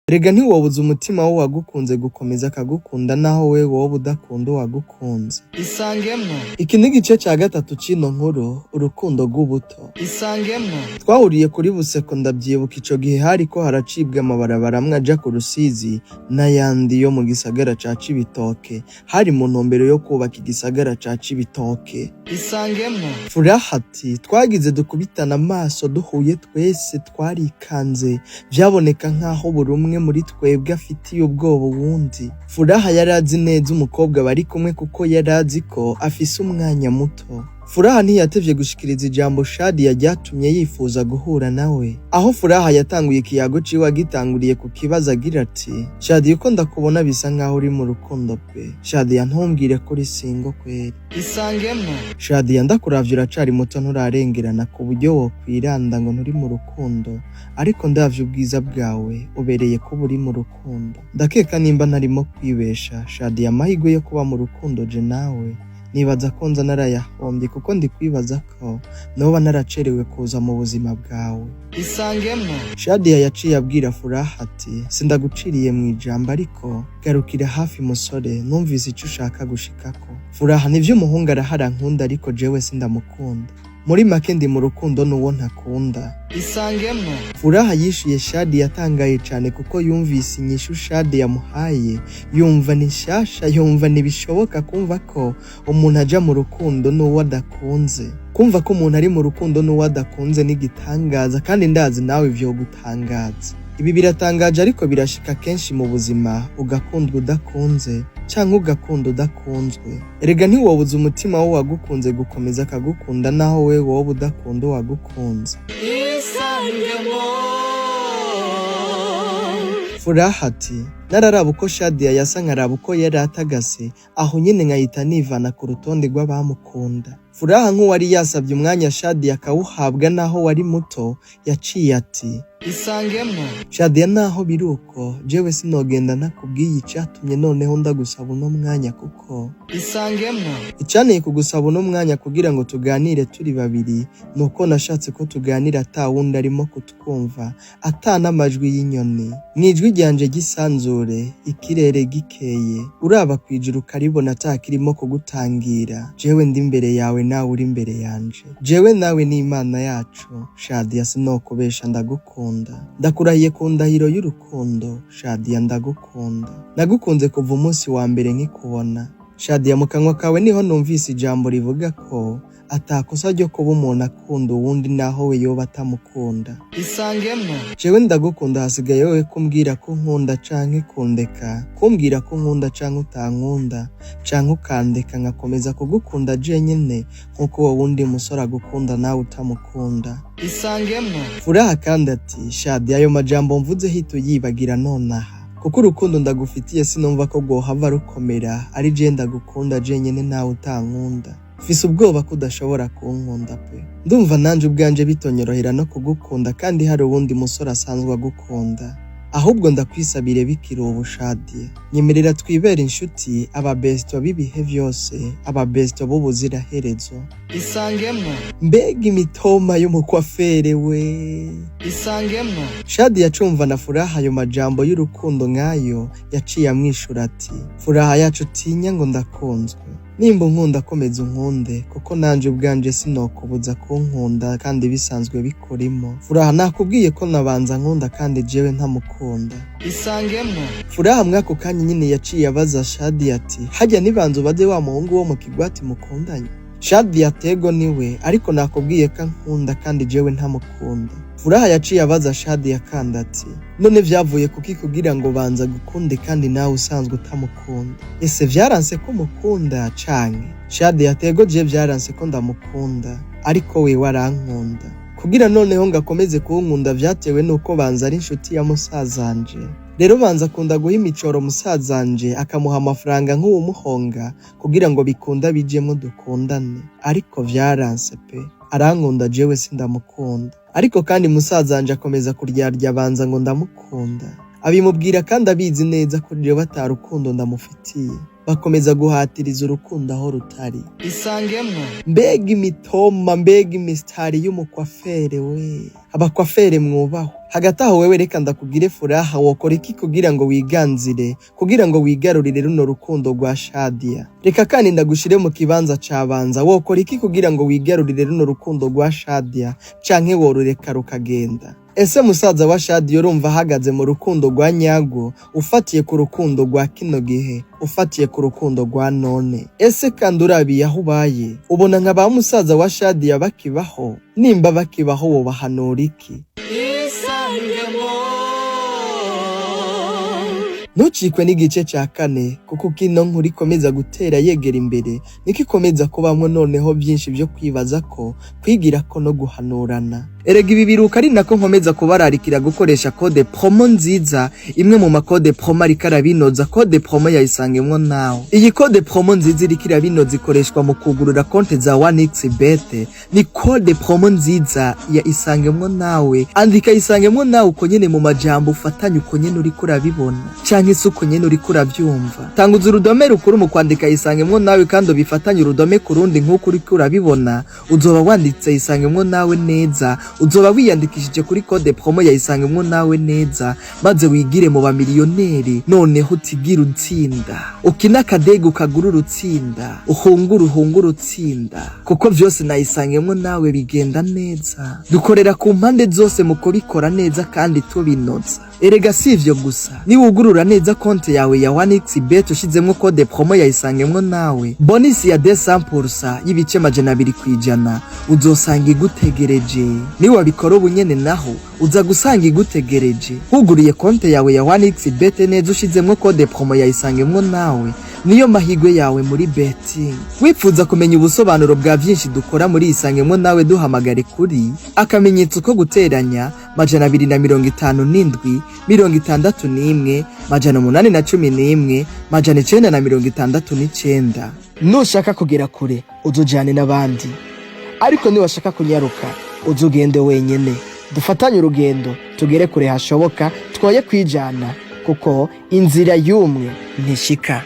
Erega ntiwobuza umutima wo wagukunze gukomeza akagukunda naho we wowe udakunda uwagukunze. Isangemwo. Iki ni igice ca gatatu c'ino nkuru, urukundo rw'ubuto. Isangemwo. Twahuriye kuri Buseko ndavyibuka ico gihe hariko haracibwa amabarabara amwe aja ku Rusizi n'ayandi yo mu gisagara ca Cibitoke. Hari mu ntumbero yo kubaka igisagara ca Cibitoke. Isangemwo. Furaha ati twagize dukubitana amaso duhuye twese twarikanze. Vyaboneka nkaho buri umwe muri twebwe afitiye ubwoba uwundi. Furaha yarazi neza umukobwa bari kumwe kuko yarazi ko afise umwanya muto. Furaha ntiyatevye gushikiriza ijambo Shadia ryatumye yifuza guhura nawe. Aho Furaha yatanguye ikiyago ciwe agitanguriye ku kibazo agira ati Shadia uko ndakubona bisa nkaho uri mu rukundo pe. Shadia ntumbwire ko uri singo kweri. Isangemwo. Shadia ndakuravye uracari muto nturarengerana ku buryo wokwiranda ngo nturi mu rukundo, ariko ndavye ubwiza bwawe ubereye ko uri mu rukundo. Ndakeka nimba ntarimo kwibesha Shadia amahirwe yo kuba mu rukundo je nawe nibaza ko nza narayahombye kuko ndi kwibaza ko noba naracerewe kuza mu buzima bwawe. Isangemwo. Shadia yaciye abwira Furaha ati sindaguciriye mu ijambo ariko garukira hafi musore numvise ico ushaka gushikako. Furaha nivyo umuhungu arahara nkunda ariko jewe sindamukunda. Muri make ndi mu rukundo n'uwo ntakunda. Isangemwo. Furaha yishuye Shadia yatangaye cane kuko yumvise inyishu Shadia yamuhaye, yumva ni nshasha, yumva ntibishoboka kumva ko umuntu aja mu rukundo n'uwo adakunze. Kumva ko umuntu ari mu rukundo n'uwo adakunze n'igitangaza kandi ndazi nawe ivyo gutangaza. Ibi biratangaje ariko birashika kenshi mu buzima, ugakundwa udakunze canke ugakunda udakunzwe. Erega ntiwobuza umutima wo wagukunze gukomeza akagukunda naho we wowe udakunda uwagukunze. Furaha ati nararaba uko Shadia yasa nkaraba uko yari atagase, aho nyene nkahita nivana ku rutonde rw'abamukunda. Furaha nk'uwari yasabye umwanya Shadia akawuhabwa naho wari muto, yaciye ati Isangemwo. Shadia naho biruko jewe sinogenda nakubwiye icatumye noneho ndagusaba uno mwanya kuko Isangemwo. Icanteye kugusaba uno mwanya kugira ngo tuganire turi babiri nuko nashatse ko tuganira ata wundi arimo kutwumva, ata n'amajwi y'inyoni. Mwijwi ryanje gisanzure, ikirere gikeye, uraba kwijuru karibona atakirimo kugutangira. Jewe ndi imbere yawe nawe uri imbere yanje. Jewe nawe ni Imana yacu. Shadia sinokubesha ndagukunda. Ndakurahiye ku ndahiro y'urukundo. Shadia ndagukunda. Nagukunze kuva umunsi wa mbere nkikubona. Shadia mu kanwa kawe niho numvise ijambo rivuga ko atakosa ryo kuba umuntu akunda uwundi naho we yoba atamukunda. Isangemwo. Jewe ndagukunda hasigaye wewe kumbwira ko nkunda canke kundeka, kumbwira ko nkunda canke utankunda, canke ukandeka ngakomeza kugukunda je nyene nkuko wowe wundi musore agukunda nawe utamukunda. Isangemwo. Furaha kandi ati Shadia ayo majambo mvuze hito yibagira nonaha, kuko urukundo ndagufitiye sinumva ko rwohava rukomera ari je ndagukunda je nyene nawe utankunda. Fise ubwoba ko udashobora kunkunda pe. Ndumva nanje ubwanje bitonyorohera no kugukunda kandi hari uwundi musore asanzwe agukunda. Ahubwo ndakwisabire bikiri ubu Shadia. Nyemerera twibera inshuti, aba besto bibihe vyose, aba besto b'ubuzira herezo. Isangemwo. Mbega imitoma y'umukwafere we. Isangemwo. Shadia yacumva na Furaha ayo majambo y'urukundo nkayo, yaciye amwishura ati Furaha yacu tinya ngo ndakunzwe. Nimba unkunda komeza unkunde kuko nanje ubwanje sinokubuza kunkunda kandi bisanzwe bikorimo. Furaha nakubwiye ko nabanza nkunda kandi jewe ntamukunda. Isangemwo. Furaha mwako kanya nyine yaciye abaza Shadia ati hajya nibanze ubaze wa muhungu wo mu kigwati mukundanye. Shadia atego niwe ariko nakubwiye ko nkunda kandi jewe ntamukunda. Furaha yaciye abaza Shadia kandi ati none vyavuye kuki kugira ngo banza gukunde kandi nawe usanzwe utamukunda. Ese vyaranse ko mukunda canke? Shadia atego je vyaranse ko ndamukunda ariko we warankunda. Kugira noneho ngakomeze kunkunda vyatewe nuko banza ari inshuti ya musazanje. Rero banza akunda guha imicoro musazanje akamuha amafaranga nk'uwumuhonga kugira ngo bikunda bijemo dukundane, ariko vyaranse pe. Arankunda jewe sindamukunda. Ariko kandi musazanje akomeza kuryarya banza ngo ndamukunda. Abimubwira kandi abizi neza ko jewe atarukundo ndamufitiye. bakomeza guhatiriza urukundo aho rutari. Isangemwo mbega imitoma, mbega imistari y'umukwafere we. Abakwafere mwubaho. Hagati aho wewe reka ndakugire Furaha, wokora iki kugira ngo wiganzire, kugira ngo wigarurire runo rukundo rwa Shadia? Reka kandi ndagushire mu kibanza cabanza, wokora iki kugira ngo wigarurire runo rukundo rwa Shadia, canke worureka rukagenda? Ese musaza wa Shadia urumva ahagaze mu rukundo rwa nyarwo, ufatiye ku rukundo rwa kino gihe, ufatiye ku rukundo rwa none? Ese kandi urabiye aho ubaye, ubona nka ba musaza wa Shadia bakibaho? Nimba bakibaho wobahanura iki? Ntucikwe n'igice ca kane, kuko kino nkuru ikomeza gutera yegera imbere, niko ikomeza kubamwo noneho byinshi byo kwibaza ko, kwigira ko no guhanurana. Erega ibi biruka ari nako nkomeza kubararikira gukoresha code promo nziza, imwe mu makode promo ariko arabinoza. Code promo ya Isangemwo nawe. Iyi code promo nziza iriko irabinoza ikoreshwa mu kugurura konti za 1xbet. Ni code promo nziza ya Isangemwo nawe. Andika Isangemwo nawe uko nyene mu majambo ufatanye uko nyene uriko urabibona, canke se uko nyene uriko uravyumva. Tanguza urudome rukuru mu kwandika Isangemwo nawe kandi bifatanye urudome kurundi nk'uko uriko urabibona. Uzoba wanditse Isangemwo nawe neza, uzoba wiyandikishije kuri code promo ya Isangemwo nawe neza, maze wigire mu bamiliyoneri. Noneho utigira utsinda, ukina akadege ukagura urutsinda, uhungura utsinda, kuko vyose na Isangemwo nawe bigenda neza. Dukorera ku mpande zose mu kubikora neza kandi tubinoza. Erega si ivyo gusa, niwugurura neza konti yawe ya 1xbet ushizemwo code promo ya Isangemwo nawe, bonus ya 200% y'ibice 200% uzosanga igutegereje. Niwabikora ubunyene naho uza gusanga igutegereje. Huguriye konti yawe ya 1xbet neza ushizemwo code promo ya Isangemwo nawe, niyo mahigwe yawe muri betting. Wipfuza kumenya ubusobanuro bwa byinshi dukora muri Isangemwo nawe, duhamagare kuri akamenyetso ko guteranya 257 61 811 969. Nushaka kugera kure uzujane n'abandi, ariko niwashaka kunyaruka uzugende wenyene. Dufatanye urugendo tugere kure hashoboka, twoye kwijana, kuko inzira y'umwe ntishika.